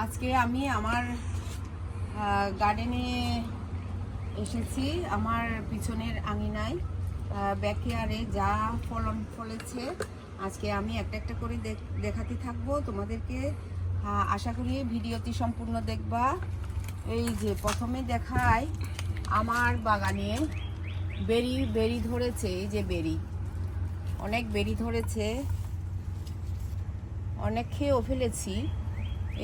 আজকে আমি আমার গার্ডেনে এসেছি। আমার পিছনের আঙিনায় ব্যাকয়ার্ডে যা ফলন ফলেছে আজকে আমি একটা একটা করে দেখাতে থাকবো তোমাদেরকে। আশা করি ভিডিওটি সম্পূর্ণ দেখবা। এই যে প্রথমে দেখাই আমার বাগানে বেরি ধরেছে। এই যে বেরি, অনেক বেরি ধরেছে, অনেক খেয়েও ফেলেছি।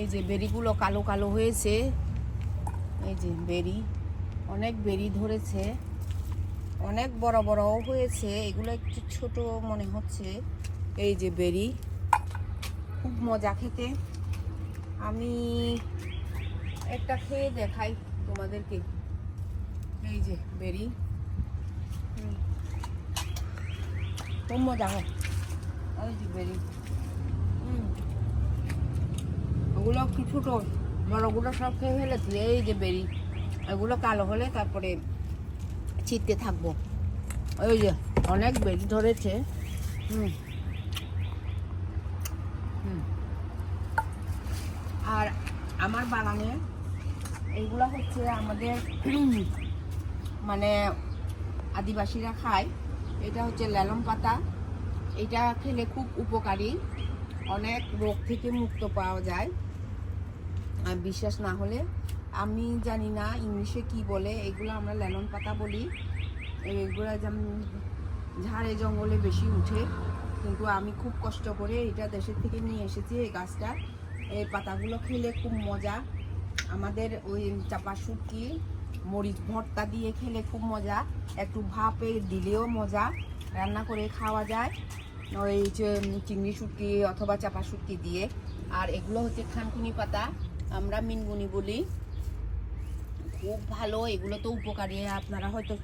এই যে বেরিগুলো কালো কালো হয়েছে। এই যে বেরি, অনেক বেরি ধরেছে, অনেক বড় বড়ও হয়েছে। এগুলো একটু ছোট মনে হচ্ছে। এই যে বেরি, খুব মজা খেতে। আমি একটা খেয়ে দেখাই তোমাদেরকে। এই যে বেরি, খুব মজা হয়। এই যে বেরি, ওগুলো কি ছোট, বড়গুলো সব খেয়ে ফেলেছি। এই যে বেরি, এগুলো কালো হলে তারপরে ছিটতে থাকবো। ওই যে অনেক বেরি ধরেছে। আর আমার বাগানে এইগুলো হচ্ছে আমাদের মানে আদিবাসীরা খায়। এটা হচ্ছে লেলম পাতা। এটা খেলে খুব উপকারী, অনেক রোগ থেকে মুক্ত পাওয়া যায়। আর বিশ্বাস না হলে, আমি জানি না ইংলিশে কি বলে, এগুলো আমরা লেলন পাতা বলি। এগুলো যেমন ঝাড়ে জঙ্গলে বেশি উঠে, কিন্তু আমি খুব কষ্ট করে এটা দেশের থেকে নিয়ে এসেছি। এই গাছটা, এই পাতাগুলো খেলে খুব মজা। আমাদের ওই চাপা শুটকি মরিচ ভর্তা দিয়ে খেলে খুব মজা, একটু ভাপে দিলেও মজা, রান্না করে খাওয়া যায় ওই চিংড়ি শুটকি অথবা চাপা শুটকি দিয়ে। আর এগুলো হচ্ছে থানকুনি পাতা, আমরা মিনগুনি বলি। খুব ভালো, এগুলো তো উপকারী, আপনারা হয়তো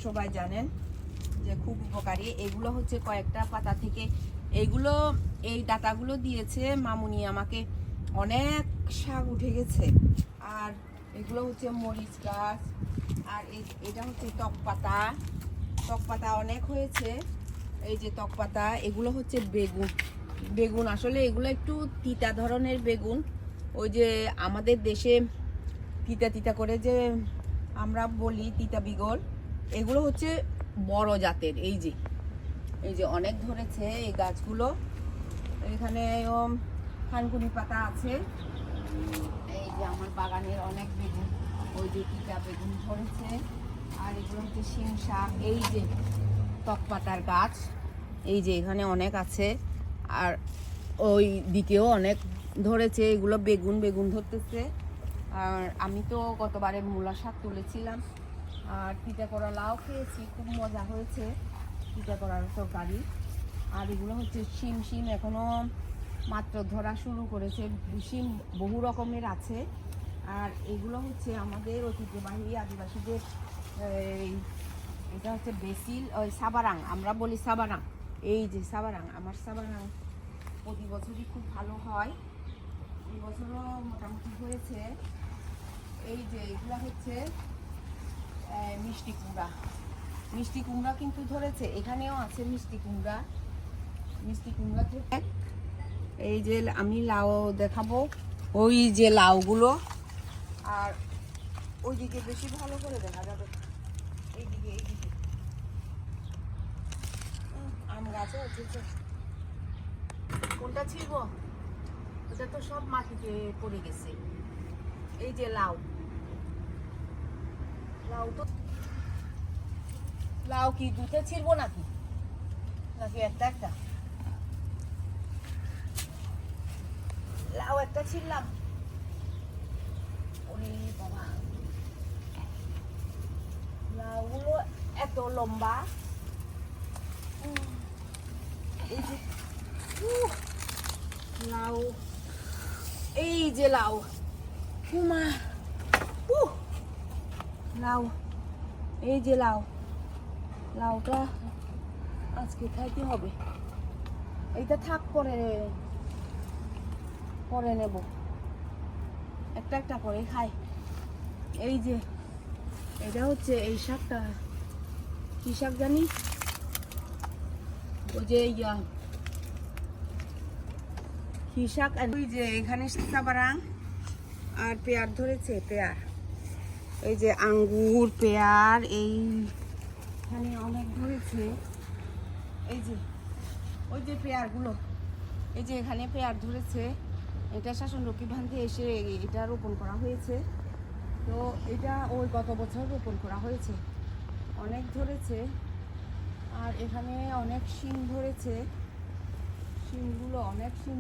সবাই জানেন যে খুব উপকারী। এগুলো হচ্ছে কয়েকটা পাতা থেকে এইগুলো, এই ডাটাগুলো দিয়েছে মামুনি আমাকে, অনেক শাক উঠে গেছে। আর এগুলো হচ্ছে মরিচ গাছ। আর এটা হচ্ছে টক পাতা, টক পাতা অনেক হয়েছে। এই যে টক পাতা, এগুলো হচ্ছে বেগুন। বেগুন আসলে এগুলো একটু তিতা ধরনের বেগুন। ওই যে আমাদের দেশে তিতা তিতা করে যে আমরা বলি তিতা বিগল, এগুলো হচ্ছে বড় জাতের। এই যে এই যে অনেক ধরেছে এই গাছগুলো। এখানে থানকুনি পাতা আছে। এই যে আমার বাগানের অনেক বেগুন, ওই যে তিতা বেগুন ধরেছে। আর এগুলো হচ্ছে শিম শাক। এই যে টক পাতার গাছ, এই যে এখানে অনেক আছে। আর ওই দিকেও অনেক ধরেছে। এগুলো বেগুন বেগুন ধরতেছে। আর আমি তো গতবারে মূলা শাক তুলেছিলাম। আর তিতা করা লাউ খেয়েছি, খুব মজা হয়েছে তিতা করার তরকারি। আর এগুলো হচ্ছে শিম। শিম এখনো মাত্র ধরা শুরু করেছে। শিম বহু রকমের আছে। আর এগুলো হচ্ছে আমাদের ঐতিহ্যবাহী আদিবাসীদের, এটা হচ্ছে বেসিল, ওই সাবারাং, আমরা বলি সাবারাং। এই যে সাবারাং, আমার সাবারাং প্রতি বছরই খুব ভালো হয়। এই বছরও মোটামুটি হয়েছে। এই যে এগুলো হচ্ছে মিষ্টি কুমড়া। মিষ্টি কুমড়া কিন্তু ধরেছে, এখানেও আছে মিষ্টি কুমড়া। মিষ্টি কুমড়া থেকে এই যে আমি লাউ দেখাবো, ওই যে লাউগুলো। আর ওইদিকে বেশি ভালো করে দেখা যাবে। এইদিকে এইদিকে আম গাছে হচ্ছে। কোনটা ছিড়বো? ওটা তো সব মাটিতে পড়ে গেছে। এই যে লাউ, লাউ তো, লাউ কি দুটো ছিড়বো নাকি নাকি একটা একটা? লাউ একটা ছিড়লাম। ওরে বাবা, লাউগুলো এত লম্বা। এই যে লাউ, এই যে লাউ, উমা, লাউ, এই যে লাউ। লাউটা আজকে খাইতে হবে। এইটা থাক, পরে পরে নেব, একটা একটা করে খাই। এই যে এটা হচ্ছে এই শাকটা, কি শাক জানি, ওই যে কি শাক। ওই যে এখানে সাবারাং, আর পেয়ার ধরেছে, পেয়ার, এই যে আঙ্গুর, পেয়ার এইখানে অনেক ধরেছে। এই যে ওই যে পেয়ারগুলো, এই যে এখানে পেয়ার ধরেছে। এটা শাসনরক্ষী বাঁধে এসে এটা রোপণ করা হয়েছে। তো এটা ওই গত বছর রোপণ করা হয়েছে, অনেক ধরেছে। আর এখানে অনেক শিম ধরেছে, শিমগুলো অনেক শিম